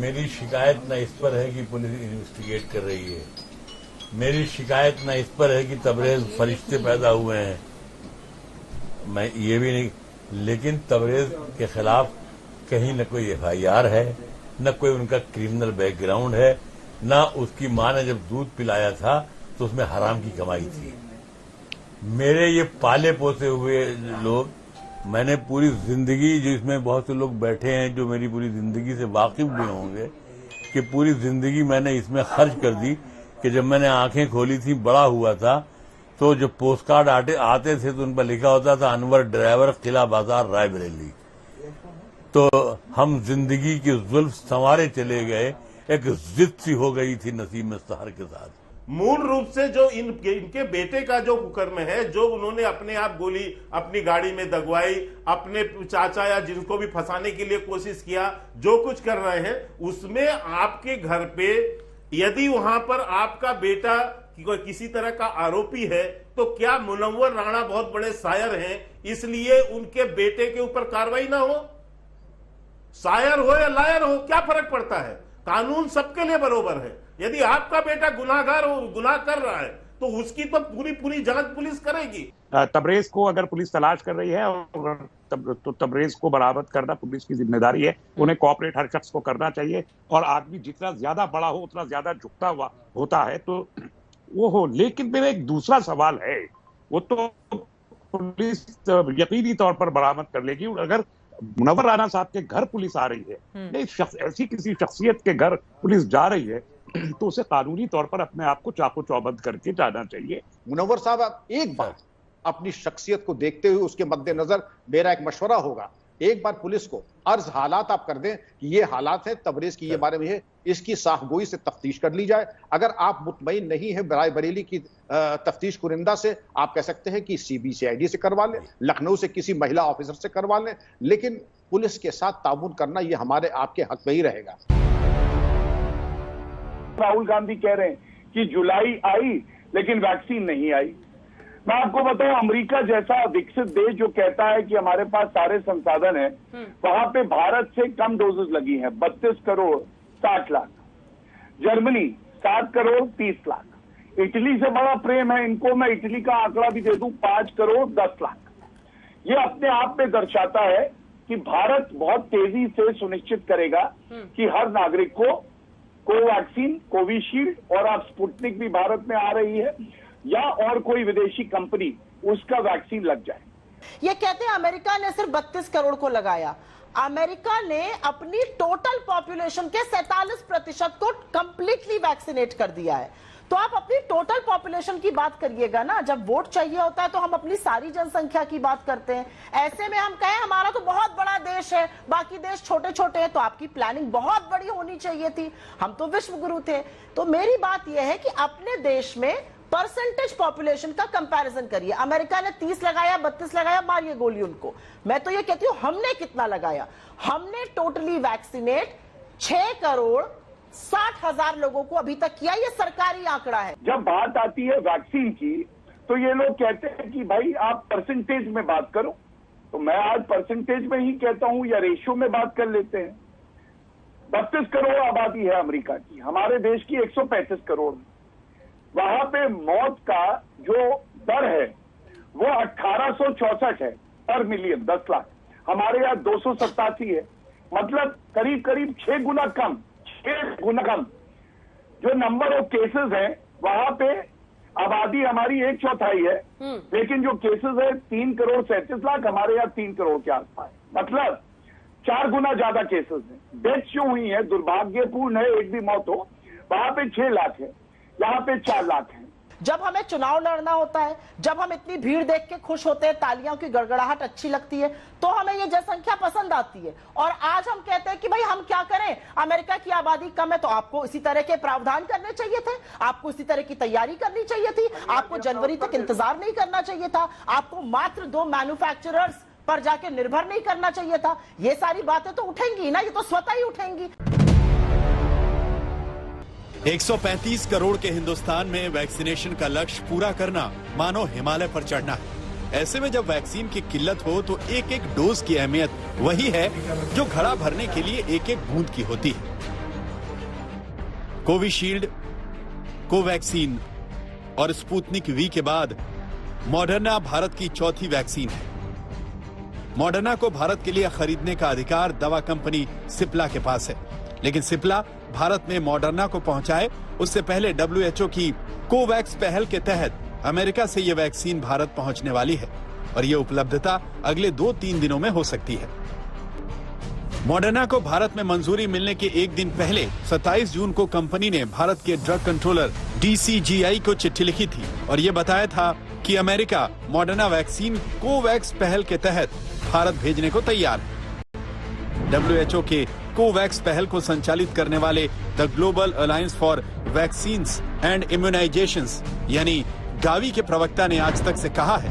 मेरी शिकायत न इस पर है कि पुलिस इन्वेस्टिगेट कर रही है, मेरी शिकायत न इस पर है कि तबरेज फरिश्ते पैदा हुए हैं, मैं ये भी नहीं, लेकिन तबरेज के खिलाफ कहीं न कोई FIR है, न कोई उनका क्रिमिनल बैकग्राउंड है, न उसकी मां ने जब दूध पिलाया था तो उसमें हराम की कमाई थी। मेरे ये पाले पोसे हुए लोग, मैंने पूरी जिंदगी, जिसमें बहुत से लोग बैठे हैं जो मेरी पूरी जिंदगी से वाकिफ भी होंगे, कि पूरी जिंदगी मैंने इसमें खर्च कर दी कि जब मैंने आंखें खोली थी, बड़ा हुआ था, तो जो पोस्ट कार्ड आते थे तो उन पर लिखा होता था अनवर ड्राइवर, किला बाजार, रायबरेली। तो हम जिंदगी की जुल्फ संवारे चले गए, एक जिद सी हो गई थी नसीब मुस्तहर के साथ। मूल रूप से जो इनके बेटे का जो कुकर्म है, जो उन्होंने अपने आप गोली अपनी गाड़ी में दगवाई, अपने चाचा या जिनको भी फंसाने के लिए कोशिश किया, जो कुछ कर रहे हैं, उसमें आपके घर पे यदि वहां पर आपका बेटा किसी तरह का आरोपी है, तो क्या मुनव्वर राणा बहुत बड़े शायर हैं इसलिए उनके बेटे के ऊपर कार्रवाई ना हो? शायर हो या लायर हो, क्या फर्क पड़ता है? कानून सबके लिए बराबर है। यदि आपका बेटा गुनाहगार हो, गुनाह कर रहा है, तो उसकी तो पूरी जांच पुलिस करेगी। तबरेज को अगर पुलिस तलाश कर रही है और तो तबरेज को बरामद करना पुलिस की जिम्मेदारी है। उन्हें कोऑपरेट हर शख्स को करना चाहिए, और आदमी जितना ज्यादा बड़ा हो उतना ज्यादा झुकता हुआ होता है तो वो हो। लेकिन मेरा एक दूसरा सवाल है, वो तो पुलिस यकीनी तौर पर बरामद कर लेगी। अगर मुनव्वर राणा साहब के घर पुलिस आ रही है, ऐसी किसी शख्सियत के घर पुलिस जा रही है, तो उसे कानूनी तौर पर अपने आप को चाकू चौबंद करके जाना चाहिए। मुनव्वर साहब, आप एक बार अपनी शख्सियत को देखते हुए उसके मद्देनजर मेरा एक मशवरा होगा, एक बार पुलिस को अर्ज हालात आप कर दें कि ये हालात है, तबरेज की ये बारे में है, इसकी साफगोई से तफ्तीश कर ली जाए। अगर आप मुतमईन नहीं है रायबरेली की तफ्तीश कुरिंदा से, आप कह सकते हैं कि CBCID से करवा लें, लखनऊ से किसी महिला ऑफिसर से करवा लें, लेकिन पुलिस के साथ ताउन करना ये हमारे आपके हक में ही रहेगा। राहुल गांधी कह रहे हैं कि जुलाई आई लेकिन वैक्सीन नहीं आई। मैं आपको बताऊं, अमेरिका जैसा विकसित देश जो कहता है कि हमारे पास सारे संसाधन हैं, वहां पे भारत से कम डोजेस लगी हैं, 32 करोड़ 60 लाख। जर्मनी 7 करोड़ 30 लाख। इटली से बड़ा प्रेम है इनको, मैं इटली का आंकड़ा भी दे दूं, 5 करोड़ 10 लाख। ये अपने आप में दर्शाता है कि भारत बहुत तेजी से सुनिश्चित करेगा कि हर नागरिक को कोवैक्सीन, कोविशील्ड और अब स्पुतनिक भी भारत में आ रही है, या और कोई विदेशी कंपनी उसका वैक्सीन लग जाए। ये कहते हैं अमेरिका ने सिर्फ 32 करोड़ को लगाया। अमेरिका ने अपनी टोटल पॉपुलेशन के 47% को कंप्लीटली वैक्सीनेट कर दिया है। तो आप अपनी टोटल पॉपुलेशन की बात करिएगा ना, जब वोट चाहिए होता है तो हम अपनी सारी जनसंख्या की बात करते हैं। ऐसे में हम कहें हमारा तो बहुत बड़ा देश है, बाकी देश छोटे छोटे हैं, तो आपकी प्लानिंग बहुत बड़ी होनी चाहिए थी। हम तो विश्व गुरु थे। तो मेरी बात यह है कि अपने देश में परसेंटेज पॉपुलेशन का कंपैरिजन करिए। अमेरिका ने 30 लगाया, 32 लगाया, मारिए गोली उनको। मैं तो ये कहती हूं हमने कितना लगाया। हमने टोटली वैक्सीनेट 6 करोड़ 60,000 लोगों को अभी तक किया। ये सरकारी आंकड़ा है। जब बात आती है वैक्सीन की, तो ये लोग कहते हैं कि भाई आप परसेंटेज में बात करो, तो मैं आज परसेंटेज में ही कहता हूं, या रेशियो में बात कर लेते हैं। 32 करोड़ आबादी है अमेरिका की, हमारे देश की 135 करोड़। वहां पे मौत का जो दर है वो 1864 है पर मिलियन, 10 लाख। हमारे यहाँ 287 है, मतलब करीब करीब 6 गुना कम। जो नंबर ऑफ केसेस है वहां पे आबादी हमारी 1/4 है, लेकिन जो केसेस है 3 करोड़ 37 लाख, हमारे यहाँ 3 करोड़ के आसपास, मतलब 4 गुना ज्यादा केसेस है। डेथ जो हुई है दुर्भाग्यपूर्ण है, एक भी मौत हो, वहां पे 6 लाख है, यहाँ पे 4 लाख है। जब हमें चुनाव लड़ना होता है, जब हम इतनी भीड़ देख के खुश होते हैं, तालियों की गड़गड़ाहट अच्छी लगती है, तो हमें ये जनसंख्या पसंद आती है। और आज हम कहते हैं कि भाई हम क्या करें, अमेरिका की आबादी कम है, तो आपको इसी तरह के प्रावधान करने चाहिए थे, आपको इसी तरह की तैयारी करनी चाहिए थी, आपको जनवरी तक इंतजार नहीं करना चाहिए था, आपको मात्र 2 मैन्युफैक्चरर्स पर जाके निर्भर नहीं करना चाहिए था। ये सारी बातें तो उठेंगी ना, ये तो स्वतः ही उठेंगी। 135 करोड़ के हिंदुस्तान में वैक्सीनेशन का लक्ष्य पूरा करना मानो हिमालय पर चढ़ना है। ऐसे में जब वैक्सीन की किल्लत हो तो एक एक डोज की अहमियत वही है जो घड़ा भरने के लिए एक एक बूंद की होती है। कोविशील्ड, कोवैक्सीन और स्पुतनिक वी के बाद मॉडर्ना भारत की चौथी वैक्सीन है। मॉडर्ना को भारत के लिए खरीदने का अधिकार दवा कंपनी सिप्ला के पास है, लेकिन सिप्ला भारत में मॉडर्ना को पहुंचाए उससे पहले WHO की कोवैक्स पहल के तहत अमेरिका से यह वैक्सीन भारत पहुंचने वाली है और यह उपलब्धता अगले 2-3 दिनों में हो सकती है। मॉडर्ना को भारत में मंजूरी मिलने के एक दिन पहले 27 जून को कंपनी ने भारत के ड्रग कंट्रोलर DCGI को चिट्ठी लिखी थी और यह बताया था कि अमेरिका मॉडर्ना वैक्सीन कोवैक्स पहल के तहत भारत भेजने को तैयार है। WHO के कोवैक्स पहल को संचालित करने वाले the global alliance for vaccines and immunisations यानी गावी के प्रवक्ता ने आज तक से कहा है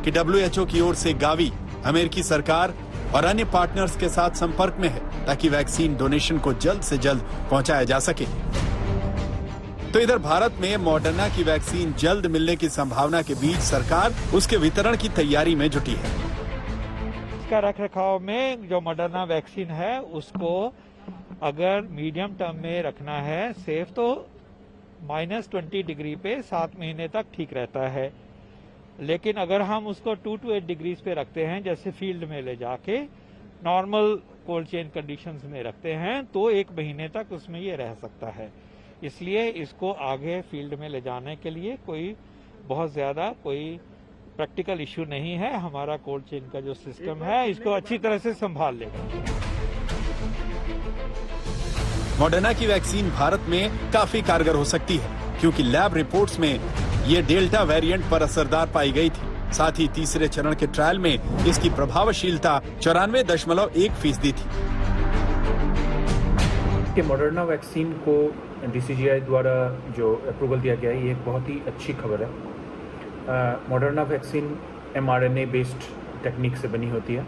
कि WHO की ओर से गावी अमेरिकी सरकार और अन्य पार्टनर्स के साथ संपर्क में है ताकि वैक्सीन डोनेशन को जल्द से जल्द पहुंचाया जा सके। तो इधर भारत में मॉडर्ना की वैक्सीन जल्द मिलने की संभावना के बीच सरकार उसके वितरण की तैयारी में जुटी है। इसका रखरखाव में जो मॉडर्ना वैक्सीन है उसको अगर मीडियम टर्म में रखना है सेफ तो -20 डिग्री पे 7 महीने तक ठीक रहता है, लेकिन अगर हम उसको 2 to 8 डिग्रीज पे रखते हैं जैसे फील्ड में ले जाके नॉर्मल कोल्ड चेन कंडीशंस में रखते हैं तो 1 महीने तक उसमें ये रह सकता है। इसलिए इसको आगे फील्ड में ले जाने के लिए कोई बहुत ज्यादा कोई प्रैक्टिकल इश्यू नहीं है। हमारा कोल्ड चेन का जो सिस्टम है इसको अच्छी तरह से संभाल लेगा। मॉडर्ना की वैक्सीन भारत में काफी कारगर हो सकती है क्योंकि लैब रिपोर्ट्स में ये डेल्टा वेरिएंट पर असरदार पाई गई थी। साथ ही तीसरे चरण के ट्रायल में इसकी प्रभावशीलता 94.1% थी। कि मॉडर्ना वैक्सीन को DCGI द्वारा जो अप्रूवल दिया गया है ये एक बहुत ही अच्छी खबर है। Moderna vaccine mRNA based technique से बनी होती है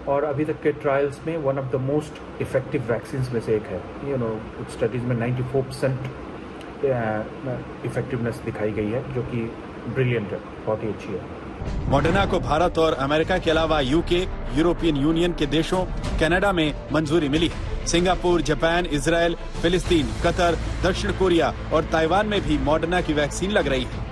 और अभी तक के ट्रायल्स में one of the most effective vaccines में से एक है। कुछ स्टडीज में 94% इफेक्टिवनेस दिखाई गई है जो कि ब्रिलियंट है, बहुत ही अच्छी है। मॉडर्ना को भारत और अमेरिका के अलावा UK, यूरोपियन यूनियन के देशों, कनाडा में मंजूरी मिली है। सिंगापुर, जापान, इजराइल, फिलिस्तीन, कतर, दक्षिण कोरिया और ताइवान में भी मॉडर्ना की वैक्सीन लग रही है।